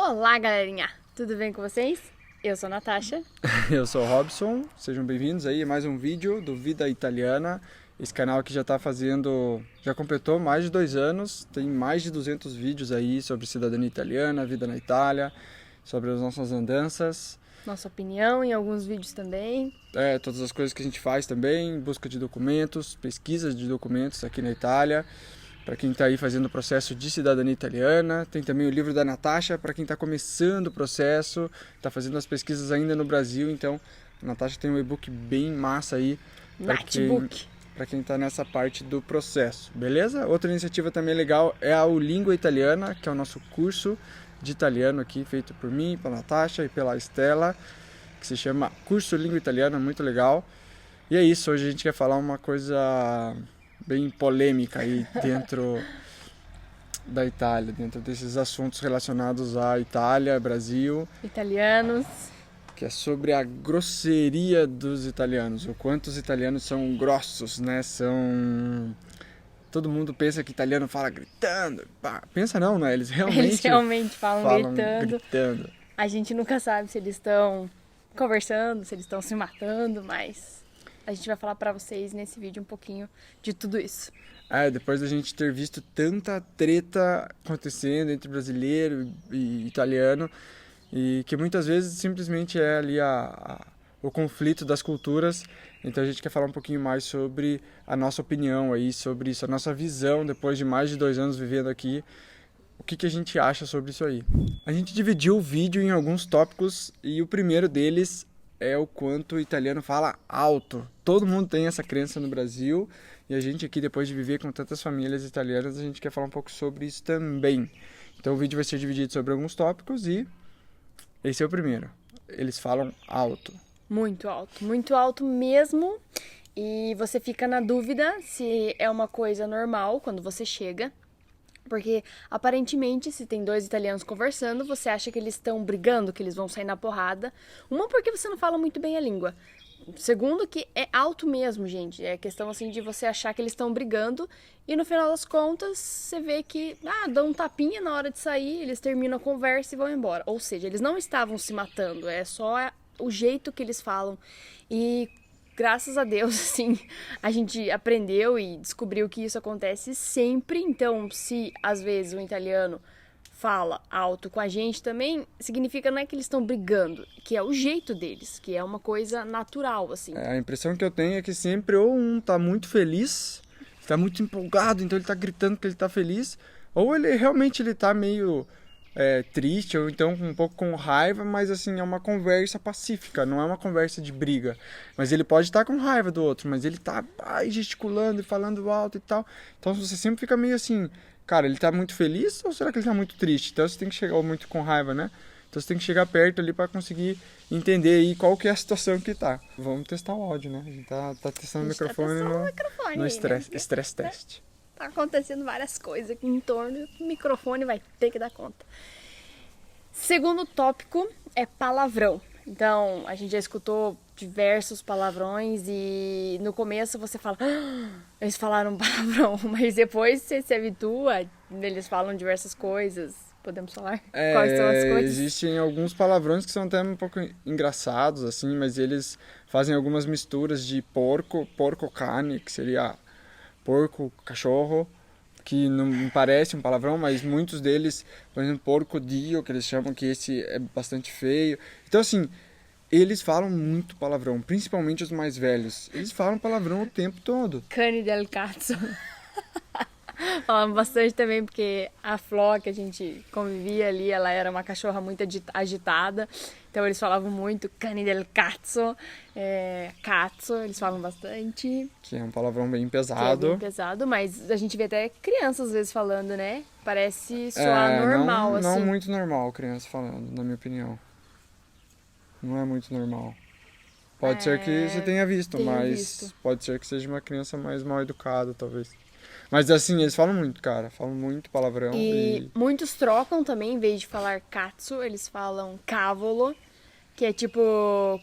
Olá, galerinha! Tudo bem com vocês? Eu sou a Natasha. Eu sou o Robson, sejam bem-vindos aí a mais um vídeo do Vida Italiana. Esse canal aqui já completou mais de 2 anos, tem mais de 200 vídeos aí sobre cidadania italiana, vida na Itália, sobre as nossas andanças. Nossa opinião em alguns vídeos também. Todas as coisas que a gente faz também, busca de documentos, pesquisas de documentos aqui na Itália. Para quem está aí fazendo o processo de cidadania italiana, tem também o livro da Natasha para quem está começando o processo, está fazendo as pesquisas ainda no Brasil, então a Natasha tem um e-book bem massa aí para quem está nessa parte do processo, beleza? Outra iniciativa também legal é a Língua Italiana, que é o nosso curso de italiano aqui, feito por mim, pela Natasha e pela Estela, que se chama Curso Língua Italiana, muito legal. E é isso, hoje a gente quer falar uma coisa bem polêmica aí dentro da Itália, dentro desses assuntos relacionados à Itália, Brasil. Italianos. Que é sobre a grosseria dos italianos, o quanto os italianos são grossos, né? Todo mundo pensa que italiano fala gritando. Pensa não, né? Eles realmente falam gritando. A gente nunca sabe se eles estão conversando, se eles estão se matando, mas a gente vai falar pra vocês nesse vídeo um pouquinho de tudo isso. Depois da gente ter visto tanta treta acontecendo entre brasileiro e italiano, e que muitas vezes simplesmente é ali o conflito das culturas, então a gente quer falar um pouquinho mais sobre a nossa opinião aí, sobre isso, a nossa visão depois de mais de 2 anos vivendo aqui, o que a gente acha sobre isso aí. A gente dividiu o vídeo em alguns tópicos e o primeiro deles é o quanto o italiano fala alto. Todo mundo tem essa crença no Brasil e a gente aqui, depois de viver com tantas famílias italianas, a gente quer falar um pouco sobre isso também. Então o vídeo vai ser dividido sobre alguns tópicos e esse é o primeiro. Eles falam alto. Muito alto mesmo. E você fica na dúvida se é uma coisa normal quando você chega. Porque, aparentemente, se tem 2 italianos conversando, você acha que eles estão brigando, que eles vão sair na porrada. Uma, porque você não fala muito bem a língua. Segundo, que é alto mesmo, gente. É questão, assim, de você achar que eles estão brigando. E, no final das contas, você vê que, dão um tapinha na hora de sair, eles terminam a conversa e vão embora. Ou seja, eles não estavam se matando. É só o jeito que eles falam. E graças a Deus, assim, a gente aprendeu e descobriu que isso acontece sempre. Então, se às vezes um italiano fala alto com a gente também, significa não é que eles estão brigando, que é o jeito deles, que é uma coisa natural, assim. A impressão que eu tenho é que sempre ou um tá muito feliz, tá muito empolgado, então ele tá gritando que ele tá feliz, ou ele realmente tá meio triste, ou então um pouco com raiva, mas assim, é uma conversa pacífica, não é uma conversa de briga. Mas ele pode estar com raiva do outro, mas ele tá gesticulando e falando alto e tal. Então você sempre fica meio assim, cara, ele tá muito feliz ou será que ele tá muito triste? Então você tem que chegar muito com raiva, né? Então você tem que chegar perto ali para conseguir entender aí qual que é a situação que tá. Vamos testar o áudio, né? A gente tá testando o microfone no stress test. Tá acontecendo várias coisas aqui em torno, o microfone vai ter que dar conta. Segundo tópico é palavrão. Então, a gente já escutou diversos palavrões e no começo você fala, eles falaram palavrão, mas depois você se habitua, eles falam diversas coisas. Podemos falar quais são as coisas? Existem alguns palavrões que são até um pouco engraçados, assim, mas eles fazem algumas misturas de porco cane, que seria porco, cachorro, que não parece um palavrão, mas muitos deles, por exemplo, porco dio, que eles chamam, que esse é bastante feio. Então, assim, eles falam muito palavrão, principalmente os mais velhos. Eles falam palavrão o tempo todo. Cane del cazzo. Falamos bastante também porque a Fló, que a gente convivia ali, ela era uma cachorra muito agitada. Então eles falavam muito cane del cazzo, cazzo, eles falam bastante. Que é um palavrão bem pesado. Que é bem pesado, mas a gente vê até crianças às vezes falando, né? Parece soar normal, assim. Não muito normal criança falando, na minha opinião. Não é muito normal. Pode ser que você tenha visto, mas pode ser que seja uma criança mais mal educada, talvez. Mas assim, eles falam muito, cara. Falam muito palavrão. E muitos trocam também, em vez de falar cazzo, eles falam cavolo, que é tipo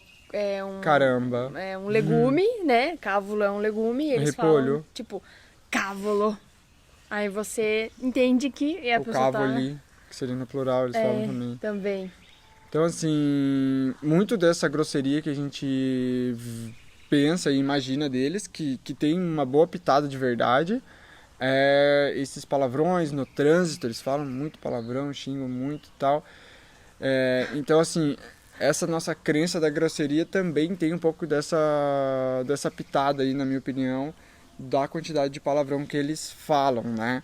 caramba. É um legume, né? Cavolo é um legume. E eles repolho. Falam, tipo, cavolo. Aí você entende que a pessoa cavoli. que seria no plural, eles falam também. Também. Então, assim, muito dessa grosseria que a gente pensa e imagina deles, que tem uma boa pitada de verdade, esses palavrões no trânsito, eles falam muito palavrão, xingam muito e tal. Então, assim, essa nossa crença da grosseria também tem um pouco dessa pitada aí, na minha opinião, da quantidade de palavrão que eles falam, né?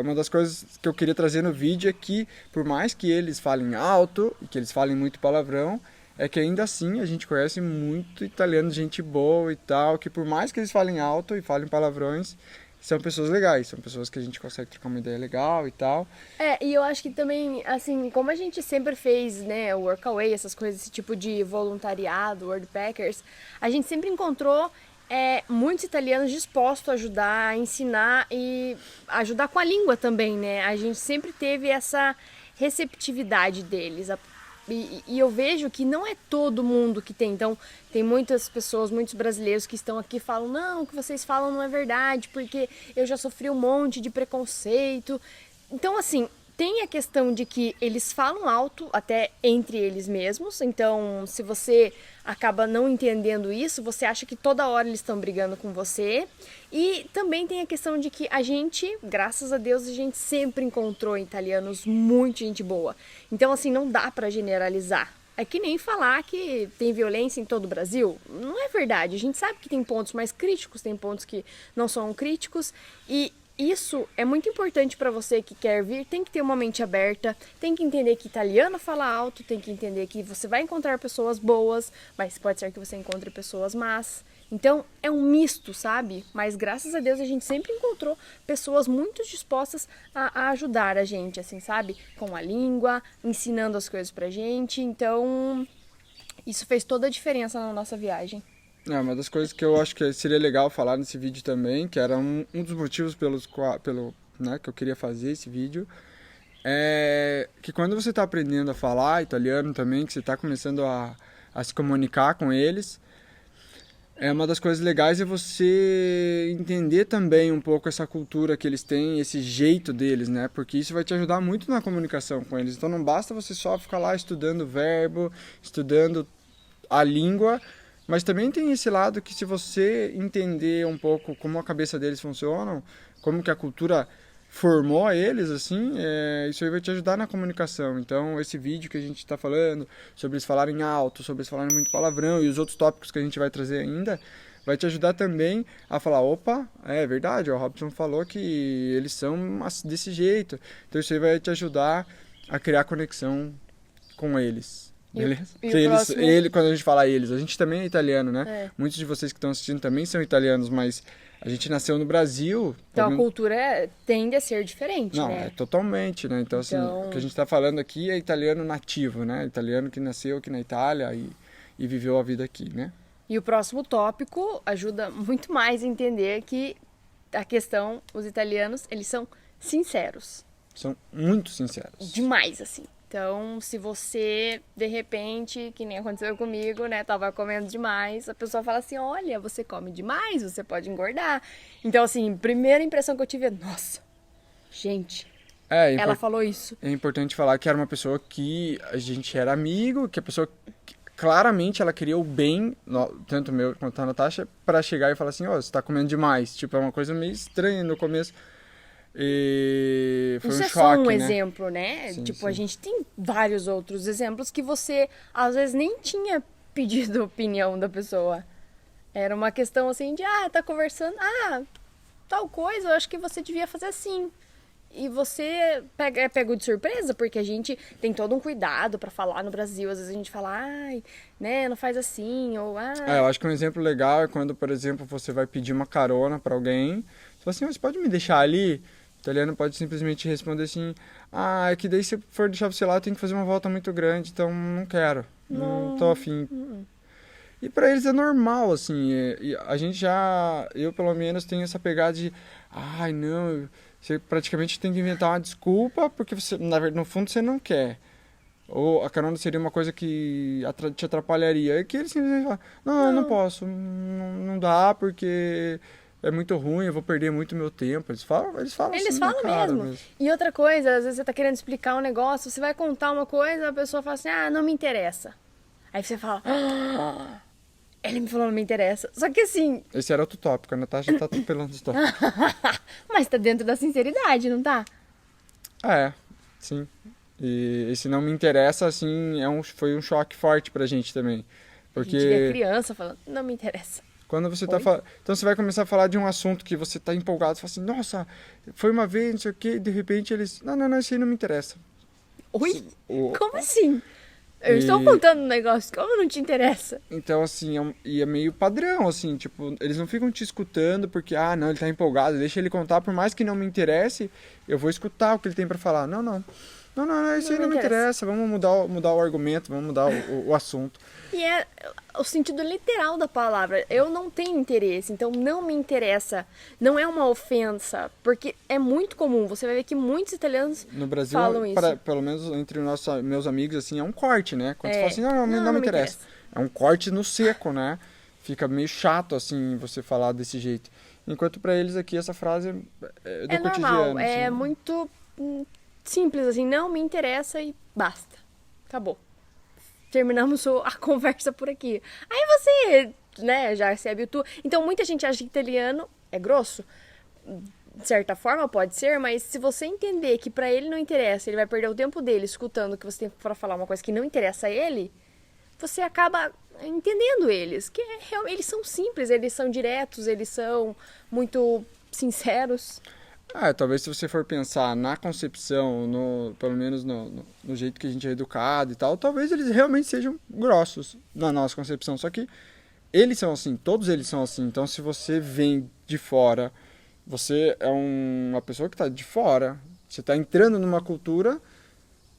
Uma das coisas que eu queria trazer no vídeo é que, por mais que eles falem alto e que eles falem muito palavrão, é que ainda assim a gente conhece muito italiano, gente boa e tal, que por mais que eles falem alto e falem palavrões, são pessoas legais, são pessoas que a gente consegue trocar uma ideia legal e tal. E eu acho que também, assim, como a gente sempre fez, né, o Workaway, essas coisas, esse tipo de voluntariado, Worldpackers, a gente sempre encontrou muitos italianos dispostos a ajudar, a ensinar e ajudar com a língua também, né? A gente sempre teve essa receptividade deles. E eu vejo que não é todo mundo que tem. Então, tem muitas pessoas, muitos brasileiros que estão aqui e falam: não, o que vocês falam não é verdade, porque eu já sofri um monte de preconceito. Então, assim, tem a questão de que eles falam alto até entre eles mesmos. Então, se você acaba não entendendo isso, você acha que toda hora eles estão brigando com você. E também tem a questão de que a gente, graças a Deus, a gente sempre encontrou italianos muito gente boa. Então, assim, não dá pra generalizar. É que nem falar que tem violência em todo o Brasil. Não é verdade. A gente sabe que tem pontos mais críticos, tem pontos que não são críticos. E isso é muito importante para você que quer vir, tem que ter uma mente aberta, tem que entender que italiano fala alto, tem que entender que você vai encontrar pessoas boas, mas pode ser que você encontre pessoas más. Então, é um misto, sabe? Mas graças a Deus a gente sempre encontrou pessoas muito dispostas a ajudar a gente, assim, sabe? Com a língua, ensinando as coisas pra gente. Então, isso fez toda a diferença na nossa viagem. Uma das coisas que eu acho que seria legal falar nesse vídeo também, que era um dos motivos né, que eu queria fazer esse vídeo, é que quando você está aprendendo a falar italiano também, que você está começando a se comunicar com eles, uma das coisas legais é você entender também um pouco essa cultura que eles têm, esse jeito deles, né? Porque isso vai te ajudar muito na comunicação com eles. Então não basta você só ficar lá estudando o verbo, estudando a língua, mas também tem esse lado que se você entender um pouco como a cabeça deles funciona, como que a cultura formou eles, assim, isso aí vai te ajudar na comunicação. Então, esse vídeo que a gente está falando, sobre eles falarem alto, sobre eles falarem muito palavrão e os outros tópicos que a gente vai trazer ainda, vai te ajudar também a falar: opa, é verdade, o Robson falou que eles são desse jeito. Então, isso aí vai te ajudar a criar conexão com eles. Beleza? Quando a gente fala eles, a gente também é italiano, né? Muitos de vocês que estão assistindo também são italianos, mas a gente nasceu no Brasil. Então a cultura tende a ser diferente, não, né? Totalmente, né? Então, assim, o que a gente está falando aqui é italiano nativo, né? Italiano que nasceu aqui na Itália e viveu a vida aqui, né? E o próximo tópico ajuda muito mais a entender que a questão, os italianos, eles são sinceros. São muito sinceros. Demais, assim. Então, se você, de repente, que nem aconteceu comigo, né, tava comendo demais, a pessoa fala assim: olha, você come demais, você pode engordar. Então, assim, primeira impressão que eu tive é: nossa, gente, ela falou isso. É importante falar que era uma pessoa que a gente era amigo, que a pessoa, claramente, ela queria o bem, tanto meu quanto a Natasha, para chegar e falar assim: você tá comendo demais. Tipo, é uma coisa meio estranha no começo. E foi isso um é choque, só um né? exemplo, né? Sim, tipo, sim. a gente tem vários outros exemplos que você, às vezes, nem tinha pedido a opinião da pessoa. Era uma questão assim de: tá conversando, tal coisa, eu acho que você devia fazer assim. E você pegou de surpresa, porque a gente tem todo um cuidado pra falar no Brasil. Às vezes a gente fala: né, não faz assim, ou eu acho que um exemplo legal é quando, por exemplo, você vai pedir uma carona pra alguém. Você fala assim: você pode me deixar ali? O italiano pode simplesmente responder assim: é que daí se for deixar você lá, eu tenho que fazer uma volta muito grande, então não quero, não tô afim. E pra eles é normal, assim, a gente eu pelo menos tenho essa pegada de: não, você praticamente tem que inventar uma desculpa, porque você, no fundo você não quer. Ou a carona seria uma coisa que te atrapalharia. É que eles simplesmente falam: não, eu não posso, não dá, porque é muito ruim, eu vou perder muito meu tempo. Eles falam Eles assim, falam cara, mesmo. E outra coisa, às vezes você tá querendo explicar um negócio, você vai contar uma coisa, a pessoa fala assim, não me interessa. Aí você fala, ele me falou não me interessa. Só que assim... Esse era outro tópico, a Natasha tá atropelando os tópicos. Mas tá dentro da sinceridade, não tá? É, sim. E esse não me interessa, assim, foi um choque forte pra gente também. Porque A gente vê criança falando, não me interessa. quando você tá falando... Então você vai começar a falar de um assunto que você tá empolgado, você fala assim, nossa, foi uma vez, não sei o quê, e de repente eles... Não, isso aí não me interessa. Oi? O- Como assim? Eu E- estou contando um negócio, como não te interessa? Então, assim, e é meio padrão, assim, tipo, eles não ficam te escutando porque, não, ele tá empolgado, deixa ele contar, por mais que não me interesse, eu vou escutar o que ele tem pra falar. Não, isso aí não me interessa, vamos mudar o argumento, vamos mudar o assunto. E é o sentido literal da palavra. Eu não tenho interesse, então não me interessa. Não é uma ofensa, porque é muito comum. Você vai ver que muitos italianos No Brasil, falam isso. pelo menos entre os meus amigos, assim, é um corte, né? Quando você fala assim, não me interessa. interessa. É um corte no seco, né? Fica meio chato, assim, você falar desse jeito. Enquanto pra eles aqui, essa frase é do É cotidiano. normal, é assim. muito simples assim. Não me interessa e basta. Acabou. Terminamos a conversa por aqui. Aí você, né, já se habitua. Então muita gente acha que italiano é grosso. De certa forma pode ser, mas se você entender que pra ele não interessa, ele vai perder o tempo dele escutando que você tem para falar uma coisa que não interessa a ele, você acaba entendendo eles, que eles são simples, eles são diretos, eles são muito sinceros. Talvez se você for pensar na concepção, pelo menos no jeito que a gente é educado e tal, talvez eles realmente sejam grossos na nossa concepção. Só que eles são assim, todos eles são assim. Então se você vem de fora, você é uma pessoa que está de fora, você está entrando numa cultura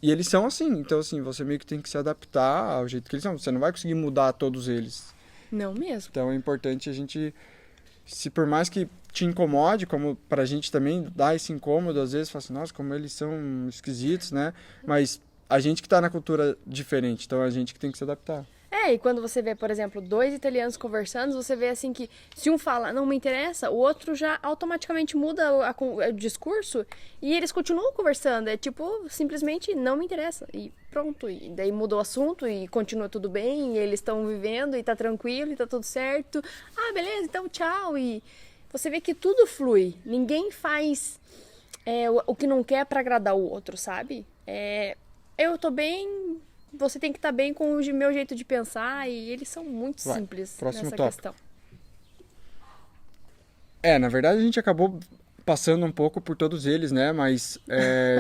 e eles são assim. Então assim, você meio que tem que se adaptar ao jeito que eles são. Você não vai conseguir mudar todos eles. Não mesmo. Então é importante a gente, se por mais que te incomode, como pra gente também dá esse incômodo, às vezes fala assim, nossa, como eles são esquisitos, né? Mas a gente que tá na cultura diferente, então a gente que tem que se adaptar. E quando você vê, por exemplo, dois italianos conversando, você vê assim que se um fala não me interessa, o outro já automaticamente muda o discurso e eles continuam conversando. É tipo, simplesmente não me interessa. E pronto. E daí muda o assunto e continua tudo bem, e eles estão vivendo e tá tranquilo e tá tudo certo. Beleza, então tchau. E você vê que tudo flui. Ninguém faz o que não quer pra agradar o outro, sabe? Eu tô bem, você tem que estar bem com o meu jeito de pensar, e eles são muito simples próximo nessa tópico. questão. Na verdade a gente acabou passando um pouco por todos eles, né? Mas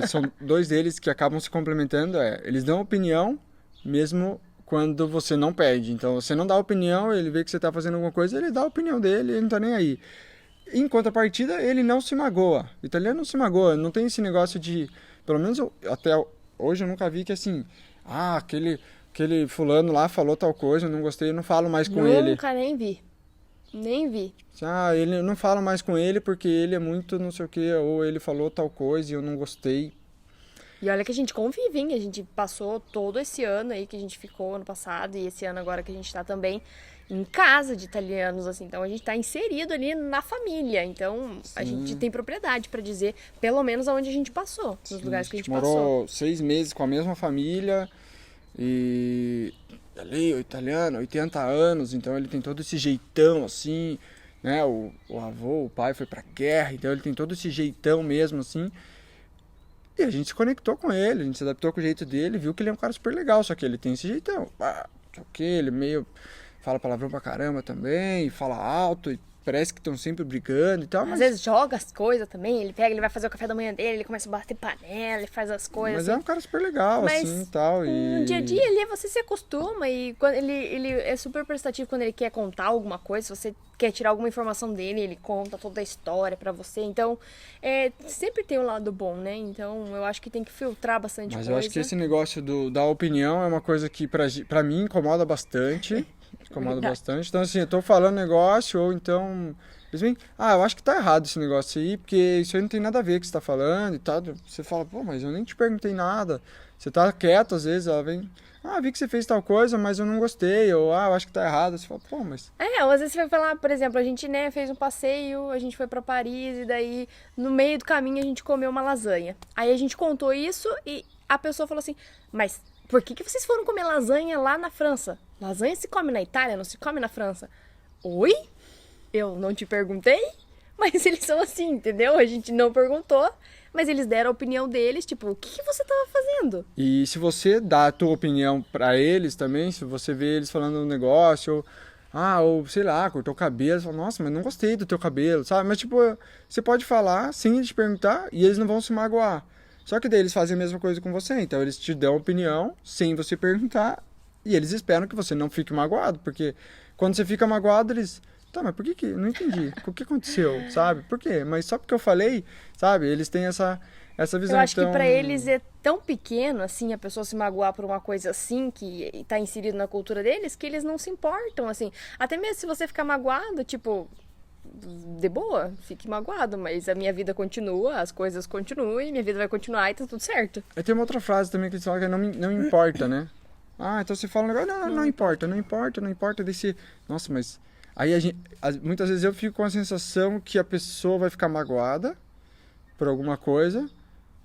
são dois deles que acabam se complementando. Eles dão opinião mesmo quando você não pede. Então você não dá opinião, ele vê que você tá fazendo alguma coisa, ele dá a opinião dele, ele não tá nem aí. Em contrapartida, ele não se magoa. O italiano não se magoa, não tem esse negócio de... Pelo menos até hoje eu nunca vi que assim... aquele fulano lá falou tal coisa, eu não gostei, eu não falo mais com ele. Nunca nem vi. Nem vi. Ele não fala mais com ele porque ele é muito não sei o que, ou ele falou tal coisa e eu não gostei. E olha que a gente convive, hein? A gente passou todo esse ano aí que a gente ficou ano passado, e esse ano agora que a gente tá também em casa de italianos, assim. Então a gente tá inserido ali na família. Então a gente tem propriedade pra dizer, pelo menos aonde a gente passou, nos lugares que a gente passou. Morou 6 meses com a mesma família e ali o italiano, 80 anos, então ele tem todo esse jeitão assim, né? O avô, o pai foi pra guerra, então ele tem todo esse jeitão mesmo assim. E a gente se conectou com ele, a gente se adaptou com o jeito dele, viu que ele é um cara super legal, só que ele tem esse jeitão. Ele meio fala palavrão pra caramba também, fala alto, e parece que estão sempre brigando e tal. Às vezes joga as coisas também, ele vai fazer o café da manhã dele, ele começa a bater panela, ele faz as coisas. Mas assim. é um cara super legal, assim, e tal. No dia a dia ali você se acostuma, e quando ele é super prestativo quando ele quer contar alguma coisa, se você quer tirar alguma informação dele, ele conta toda a história pra você. Então, sempre tem o lado bom, né? Então, eu acho que tem que filtrar bastante coisa. Mas eu acho que esse negócio da opinião é uma coisa que pra mim incomoda bastante. Bastante. Então, assim, eu tô falando negócio, ou então... Eles vêm, eu acho que tá errado esse negócio aí, porque isso aí não tem nada a ver com o que você tá falando e tal. Você fala, pô, mas eu nem te perguntei nada. Você tá quieto, às vezes, ela vem... vi que você fez tal coisa, mas eu não gostei. Ou, eu acho que tá errado. Você fala, pô, mas... Ou às vezes você vai falar, por exemplo, a gente, né, fez um passeio, a gente foi pra Paris e daí, no meio do caminho, a gente comeu uma lasanha. Aí a gente contou isso e a pessoa falou assim, mas por que vocês foram comer lasanha lá na França? Lasanha se come na Itália, não se come na França. Oi? Eu não te perguntei? Mas eles são assim, entendeu? A gente não perguntou, mas eles deram a opinião deles, tipo, o que você tava fazendo? E se você dá a tua opinião pra eles também, se você vê eles falando um negócio, ou sei lá, cortou o cabelo, você fala, nossa, mas não gostei do teu cabelo, sabe? Mas tipo, você pode falar sem eles te perguntar e eles não vão se magoar. Só que daí eles fazem a mesma coisa com você, então eles te dão opinião sem você perguntar e eles esperam que você não fique magoado, porque quando você fica magoado, eles... Tá, mas por que não entendi? O que aconteceu, sabe? Por quê? Mas só porque eu falei, sabe? Eles têm essa visão. Eu acho que pra eles é tão pequeno, assim, a pessoa se magoar por uma coisa assim, que tá inserido na cultura deles, que eles não se importam, assim. Até mesmo se você ficar magoado, tipo, de boa, fique magoado, mas a minha vida continua, as coisas continuam e minha vida vai continuar e tá tudo certo. Aí tem uma outra frase também que eles falam que é não importa, né? Então você fala um negócio, não importa, daí você... Nossa, mas... Aí muitas vezes eu fico com a sensação que a pessoa vai ficar magoada por alguma coisa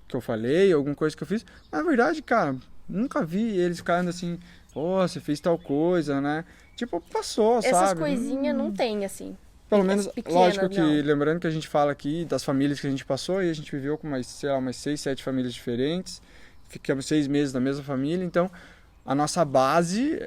que eu falei, alguma coisa que eu fiz. Mas na verdade, cara, nunca vi eles ficando assim, você fez tal coisa, né? Tipo, passou, sabe? Essas coisinhas não tem, assim. Pelo menos, pequenas, lógico que, não. lembrando que a gente fala aqui das famílias que a gente passou, e a gente viveu com umas 6, 7 famílias diferentes, ficamos 6 meses na mesma família, então a nossa base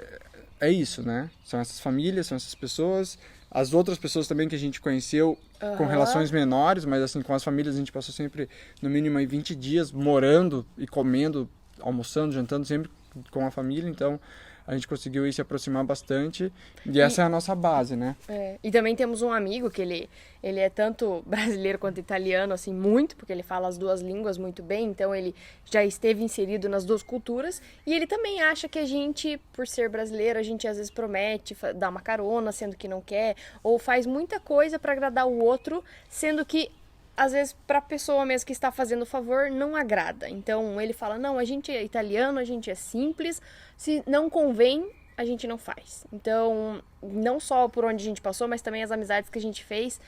é isso, né? São essas famílias, são essas pessoas, as outras pessoas também que a gente conheceu com relações menores, mas assim, com as famílias a gente passou sempre no mínimo aí 20 dias morando e comendo, almoçando, jantando sempre com a família, então a gente conseguiu ir se aproximar bastante e essa é a nossa base, né? E também temos um amigo que ele é tanto brasileiro quanto italiano, assim, muito, porque ele fala as duas línguas muito bem, então ele já esteve inserido nas duas culturas e ele também acha que a gente, por ser brasileiro, a gente às vezes promete dar uma carona, sendo que não quer, ou faz muita coisa para agradar o outro, sendo que às vezes, para a pessoa mesmo que está fazendo o favor, não agrada. Então, ele fala, não, a gente é italiano, a gente é simples, se não convém, a gente não faz. Então, não só por onde a gente passou, mas também as amizades que a gente fez,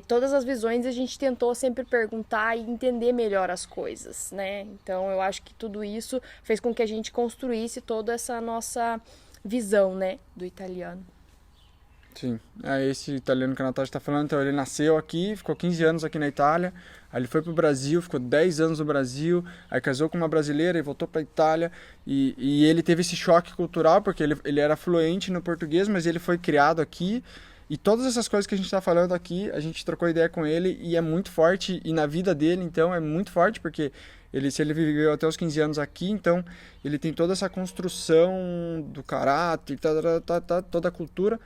todas as visões a gente tentou sempre perguntar e entender melhor as coisas, né? Então, eu acho que tudo isso fez com que a gente construísse toda essa nossa visão, né, do italiano. Sim, esse italiano que a Natasha está falando, então ele nasceu aqui, ficou 15 anos aqui na Itália, aí ele foi pro Brasil, ficou 10 anos no Brasil, aí casou com uma brasileira e voltou pra Itália, e ele teve esse choque cultural, porque ele era fluente no português, mas ele foi criado aqui, e todas essas coisas que a gente está falando aqui, a gente trocou ideia com ele, e é muito forte, e na vida dele, então, é muito forte, porque se ele viveu até os 15 anos aqui, então ele tem toda essa construção do caráter, toda a cultura,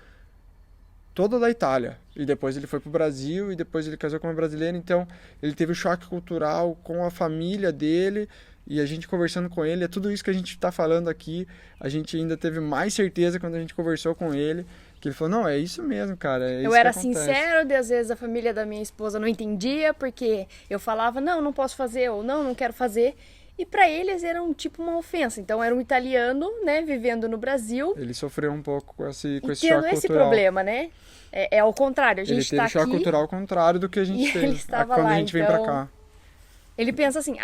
toda da Itália, e depois ele foi pro Brasil, e depois ele casou com uma brasileira, então ele teve o choque cultural com a família dele, e a gente conversando com ele, é tudo isso que a gente está falando aqui, a gente ainda teve mais certeza quando a gente conversou com ele, que ele falou, não, é isso mesmo, cara, é isso eu era que acontece. sincero, e às vezes a família da minha esposa não entendia, porque eu falava, não posso fazer, ou não quero fazer, e para eles era tipo uma ofensa. Então era um italiano, né, vivendo no Brasil. Ele sofreu um pouco com esse choque esse cultural. problema, né? É ao contrário, a gente ele teve choque cultural ao contrário do que a gente fez quando a gente vem pra cá. Ele pensa assim,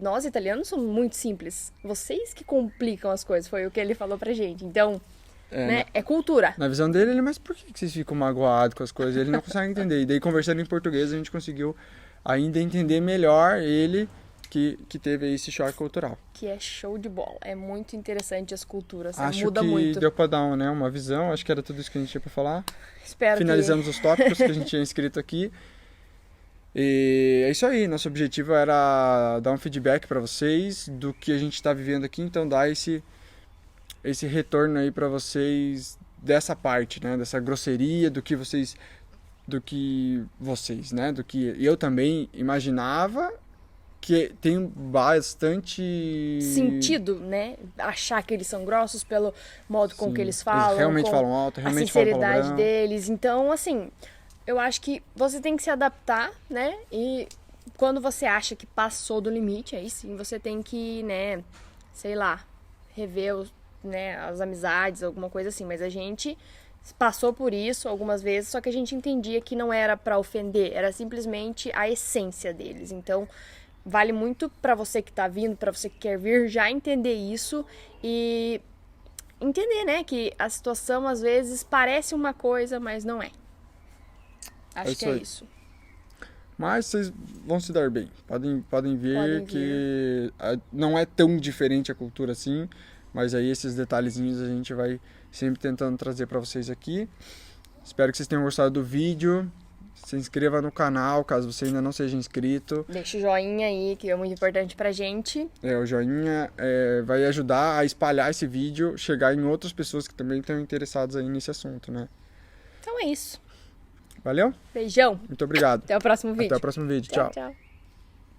nós italianos somos muito simples. Vocês que complicam as coisas, foi o que ele falou pra gente. Então, né, é cultura. Na visão dele, mas por que vocês ficam magoados com as coisas? Ele não consegue entender. E daí, conversando em português, a gente conseguiu ainda entender melhor ele que teve esse choque cultural. Que é show de bola. É muito interessante as culturas. Acho muda que muito. Deu pra dar uma visão. Acho que era tudo isso que a gente tinha pra falar. Espero Finalizamos os tópicos que a gente tinha escrito aqui. E é isso aí. Nosso objetivo era dar um feedback pra vocês do que a gente tá vivendo aqui. Então, dar esse retorno aí pra vocês dessa parte, né? Dessa grosseria, do que vocês, né? Do que eu também imaginava, que tem bastante sentido, né? Achar que eles são grossos pelo modo com que eles falam. Eles realmente falam alto, realmente a sinceridade falam palavrão deles. Então, assim, eu acho que você tem que se adaptar, né? E quando você acha que passou do limite, aí sim você tem que, né, sei lá, rever né, as amizades, alguma coisa assim. Mas a gente passou por isso algumas vezes, só que a gente entendia que não era pra ofender, era simplesmente a essência deles. Então, vale muito pra você que tá vindo, pra você que quer vir, já entender isso e entender, né, que a situação às vezes parece uma coisa, mas não é. Acho que é isso. Mas vocês vão se dar bem. Podem ver que não é tão diferente a cultura assim, mas aí esses detalhezinhos a gente vai sempre tentando trazer para vocês aqui. Espero que vocês tenham gostado do vídeo. Se inscreva no canal, caso você ainda não seja inscrito. Deixa o joinha aí, que é muito importante pra gente. O joinha vai ajudar a espalhar esse vídeo, chegar em outras pessoas que também estão interessadas aí nesse assunto, né? Então é isso. Valeu? Beijão. Muito obrigado. Até o próximo vídeo. Até o próximo vídeo. Tchau. Tchau.